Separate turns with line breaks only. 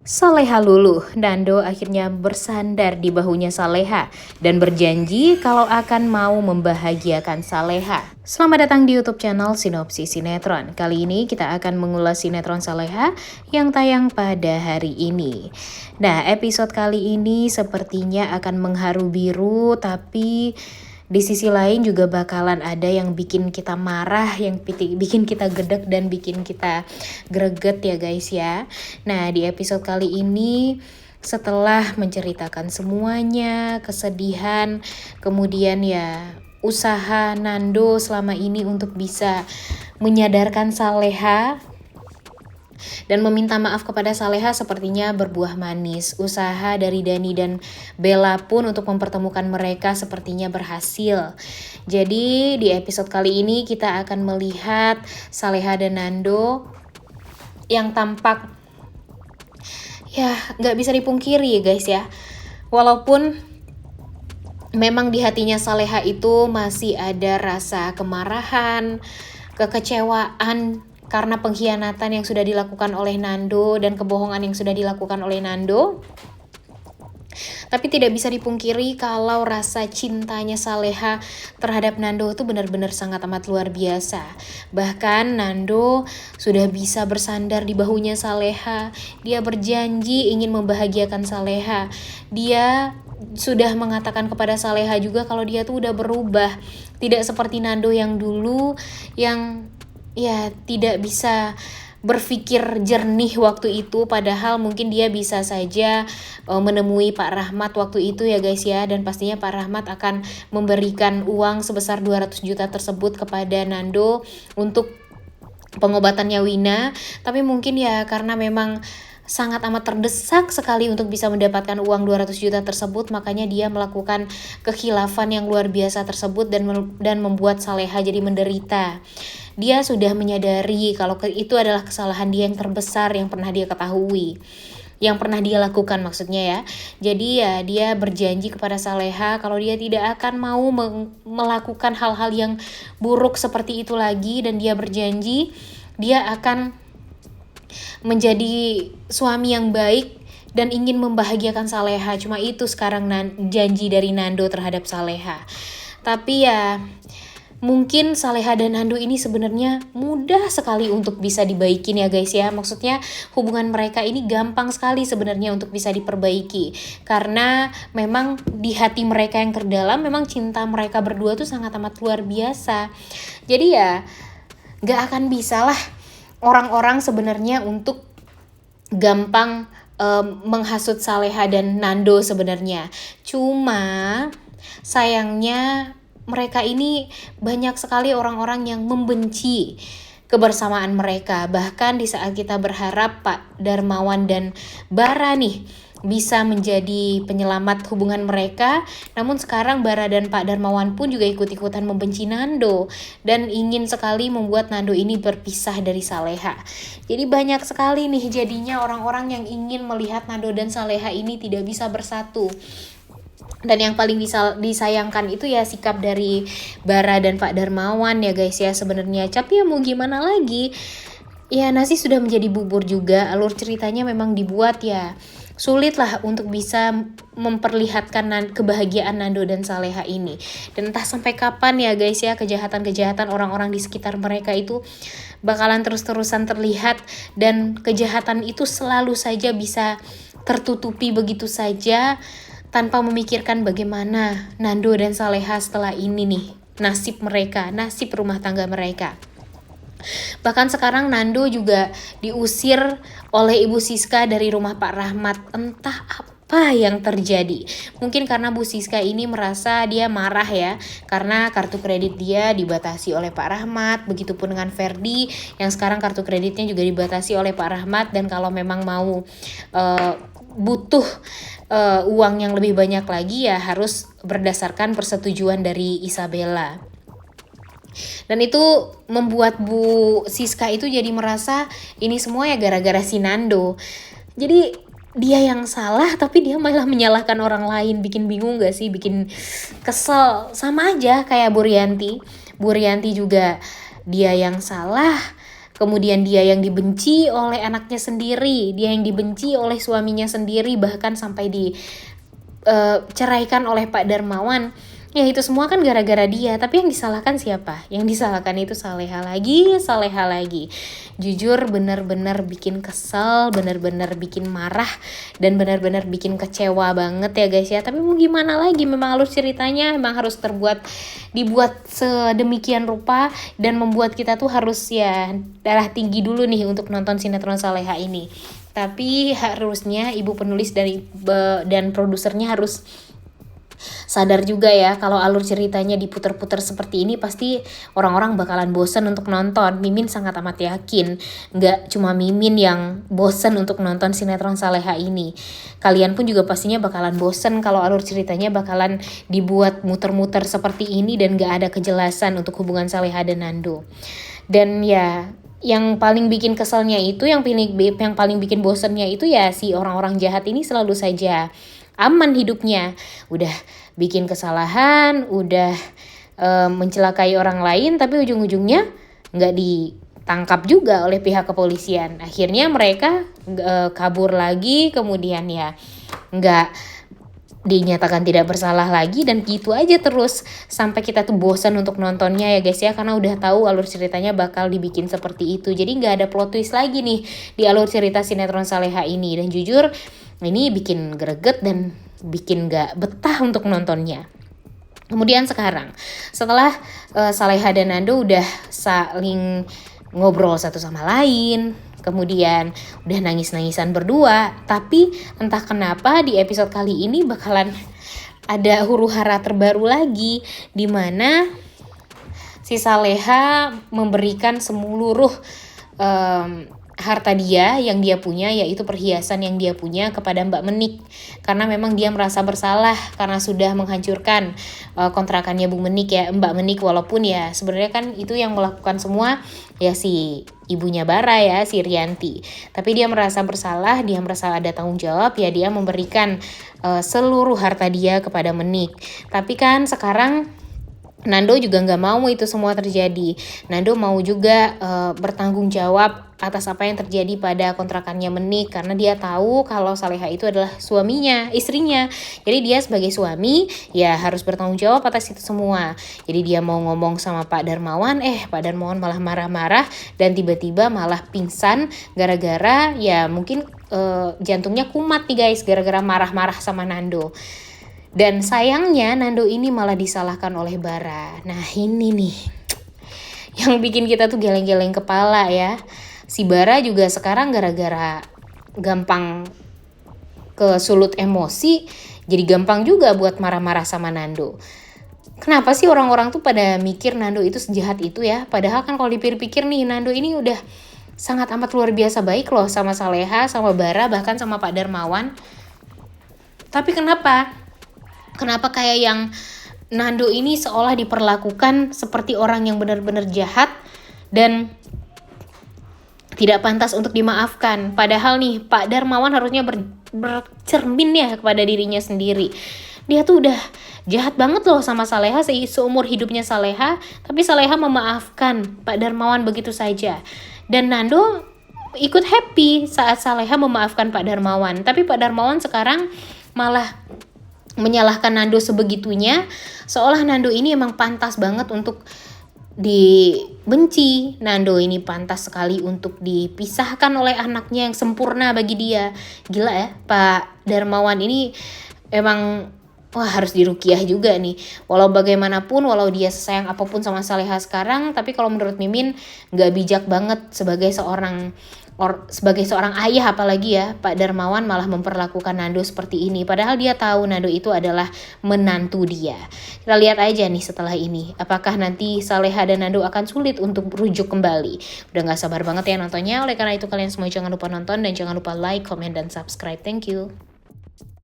Saleha luluh, Nando akhirnya bersandar di bahunya Saleha dan berjanji kalau akan mau membahagiakan Saleha. Selamat datang di YouTube channel Sinopsis Sinetron. Kali ini kita akan mengulas sinetron Saleha yang tayang pada hari ini. Nah, episode kali ini sepertinya akan mengharu biru, tapi di sisi lain juga bakalan ada yang bikin kita marah, yang bikin kita gedek dan bikin kita greget ya guys ya. Nah, di episode kali ini setelah menceritakan semuanya, kesedihan, kemudian ya usaha Nando selama ini untuk bisa menyadarkan Saleha dan meminta maaf kepada Saleha sepertinya berbuah manis. Usaha dari Dani dan Bella pun untuk mempertemukan mereka sepertinya berhasil. Jadi di episode kali ini kita akan melihat Saleha dan Nando yang tampak ya gak bisa dipungkiri ya guys ya. Walaupun memang di hatinya Saleha itu masih ada rasa kemarahan, kekecewaan karena pengkhianatan yang sudah dilakukan oleh Nando dan kebohongan yang sudah dilakukan oleh Nando. Tapi tidak bisa dipungkiri kalau rasa cintanya Saleha terhadap Nando itu benar-benar sangat amat luar biasa. Bahkan Nando sudah bisa bersandar di bahunya Saleha. Dia berjanji ingin membahagiakan Saleha. Dia sudah mengatakan kepada Saleha juga kalau dia tuh udah berubah. Tidak seperti Nando yang dulu yang ya tidak bisa berpikir jernih waktu itu, padahal mungkin dia bisa saja menemui Pak Rahmat waktu itu ya guys ya, dan pastinya Pak Rahmat akan memberikan uang sebesar 200 juta tersebut kepada Nando untuk pengobatannya Wina. Tapi mungkin ya karena memang sangat amat terdesak sekali untuk bisa mendapatkan uang 200 juta tersebut, makanya dia melakukan kekhilafan yang luar biasa tersebut dan membuat Saleha jadi menderita. Dia sudah menyadari kalau itu adalah kesalahan dia yang terbesar yang pernah dia ketahui, yang pernah dia lakukan maksudnya ya. Jadi ya dia berjanji kepada Saleha kalau dia tidak akan mau melakukan hal-hal yang buruk seperti itu lagi, dan dia berjanji dia akan menjadi suami yang baik dan ingin membahagiakan Saleha. Cuma itu sekarang janji dari Nando terhadap Saleha. Tapi ya mungkin Saleha dan Nando ini sebenarnya mudah sekali untuk bisa dibaikin ya guys ya. Maksudnya hubungan mereka ini gampang sekali sebenarnya untuk bisa diperbaiki. Karena memang di hati mereka yang terdalam memang cinta mereka berdua tuh sangat amat luar biasa. Jadi ya gak akan bisa lah orang-orang sebenarnya untuk gampang menghasut Saleha dan Nando sebenarnya. Cuma sayangnya mereka ini banyak sekali orang-orang yang membenci kebersamaan mereka. Bahkan di saat kita berharap Pak Darmawan dan Bara nih bisa menjadi penyelamat hubungan mereka, namun sekarang Bara dan Pak Darmawan pun juga ikut-ikutan membenci Nando dan ingin sekali membuat Nando ini berpisah dari Saleha. Jadi banyak sekali nih jadinya orang-orang yang ingin melihat Nando dan Saleha ini tidak bisa bersatu. Dan yang paling disayangkan itu ya sikap dari Bara dan Pak Darmawan ya guys ya sebenarnya. Tapi ya mau gimana lagi, ya nasi sudah menjadi bubur juga. Alur ceritanya memang dibuat ya sulit lah untuk bisa memperlihatkan kebahagiaan Nando dan Saleha ini. Dan entah sampai kapan ya guys ya kejahatan-kejahatan orang-orang di sekitar mereka itu bakalan terus-terusan terlihat, dan kejahatan itu selalu saja bisa tertutupi begitu saja tanpa memikirkan bagaimana Nando dan Saleha setelah ini nih, nasib mereka, nasib rumah tangga mereka. Bahkan sekarang Nando juga diusir oleh Ibu Siska dari rumah Pak Rahmat. Entah apa yang terjadi. Mungkin karena Bu Siska ini merasa dia marah ya, karena kartu kredit dia dibatasi oleh Pak Rahmat. Begitupun dengan Ferdi yang sekarang kartu kreditnya juga dibatasi oleh Pak Rahmat, dan kalau memang mau butuh uang yang lebih banyak lagi ya harus berdasarkan persetujuan dari Isabella. Dan itu membuat Bu Siska itu jadi merasa ini semua ya gara-gara si Nando. Jadi dia yang salah tapi dia malah menyalahkan orang lain. Bikin bingung gak sih? Bikin kesel. Sama aja kayak Bu Rianti. Bu Rianti juga dia yang salah, kemudian dia yang dibenci oleh anaknya sendiri, dia yang dibenci oleh suaminya sendiri, bahkan sampai ceraikan oleh Pak Darmawan. Ya itu semua kan gara-gara dia. Tapi yang disalahkan siapa? Yang disalahkan itu Saleha lagi. Jujur bener-bener bikin kesel, bener-bener bikin marah, dan bener-bener bikin kecewa banget ya guys ya. Tapi mau gimana lagi, memang alur ceritanya memang harus dibuat sedemikian rupa, dan membuat kita tuh harus ya darah tinggi dulu nih untuk nonton sinetron Saleha ini. Tapi harusnya ibu penulis dan produsernya harus sadar juga ya, kalau alur ceritanya diputer-puter seperti ini pasti orang-orang bakalan bosen untuk nonton. Mimin sangat amat yakin, nggak cuma Mimin yang bosen untuk nonton sinetron Saleha ini. Kalian pun juga pastinya bakalan bosen kalau alur ceritanya bakalan dibuat muter-muter seperti ini dan nggak ada kejelasan untuk hubungan Saleha dan Nando. Dan ya, yang paling bikin keselnya itu, yang paling bikin bosennya itu ya si orang-orang jahat ini selalu saja aman hidupnya. Udah bikin kesalahan, udah mencelakai orang lain, tapi ujung-ujungnya nggak ditangkap juga oleh pihak kepolisian. Akhirnya mereka kabur lagi, kemudian ya nggak dinyatakan tidak bersalah lagi, dan gitu aja terus sampai kita tuh bosan untuk nontonnya ya guys ya, karena udah tahu alur ceritanya bakal dibikin seperti itu. Jadi nggak ada plot twist lagi nih di alur cerita sinetron Saleha ini, dan jujur ini bikin greget dan bikin nggak betah untuk nontonnya. Kemudian sekarang setelah Saleha dan Nando udah saling ngobrol satu sama lain, kemudian udah nangis-nangisan berdua, tapi entah kenapa di episode kali ini bakalan ada huru-hara terbaru lagi, di mana si Saleha memberikan seluruh harta dia yang dia punya, yaitu perhiasan yang dia punya, kepada Mbak Menik, karena memang dia merasa bersalah karena sudah menghancurkan kontrakannya Bu Menik ya, Mbak Menik. Walaupun ya sebenarnya kan itu yang melakukan semua ya si ibunya Bara ya, si Rianti, tapi dia merasa bersalah, dia merasa ada tanggung jawab ya, dia memberikan seluruh harta dia kepada Menik. Tapi kan sekarang Nando juga nggak mau itu semua terjadi. Nando mau juga bertanggung jawab atas apa yang terjadi pada kontrakannya Menik, karena dia tahu kalau Saleha itu adalah suaminya, istrinya. Jadi dia sebagai suami ya harus bertanggung jawab atas itu semua. Jadi dia mau ngomong sama Pak Darmawan, Pak Darmawan malah marah-marah dan tiba-tiba malah pingsan gara-gara ya mungkin jantungnya kumat nih guys, gara-gara marah-marah sama Nando. Dan sayangnya Nando ini malah disalahkan oleh Bara. Nah ini nih yang bikin kita tuh geleng-geleng kepala ya. Si Bara juga sekarang gara-gara gampang kesulut emosi, jadi gampang juga buat marah-marah sama Nando. Kenapa sih orang-orang tuh pada mikir Nando itu sejahat itu ya? Padahal kan kalau dipikir-pikir nih, Nando ini udah sangat amat luar biasa baik loh sama Saleha, sama Bara, bahkan sama Pak Darmawan. Tapi kenapa kayak yang Nando ini seolah diperlakukan seperti orang yang benar-benar jahat dan tidak pantas untuk dimaafkan. Padahal nih Pak Darmawan harusnya bercermin ya kepada dirinya sendiri. Dia tuh udah jahat banget loh sama Saleha, seumur hidupnya Saleha, tapi Saleha memaafkan Pak Darmawan begitu saja. Dan Nando ikut happy saat Saleha memaafkan Pak Darmawan. Tapi Pak Darmawan sekarang malah menyalahkan Nando sebegitunya, seolah Nando ini emang pantas banget untuk dibenci. Nando ini pantas sekali untuk dipisahkan oleh anaknya yang sempurna bagi dia. Gila ya, Pak Darmawan ini emang harus dirukiah juga nih. Walau bagaimanapun, walau dia sesayang apapun sama Saleha sekarang, tapi kalau menurut Mimin gak bijak banget sebagai seorang ayah, apalagi ya Pak Darmawan malah memperlakukan Nando seperti ini. Padahal dia tahu Nando itu adalah menantu dia. Kita lihat aja nih setelah ini, apakah nanti Saleha dan Nando akan sulit untuk merujuk kembali. Udah gak sabar banget ya nontonnya. Oleh karena itu kalian semua jangan lupa nonton dan jangan lupa like, comment, dan subscribe. Thank you.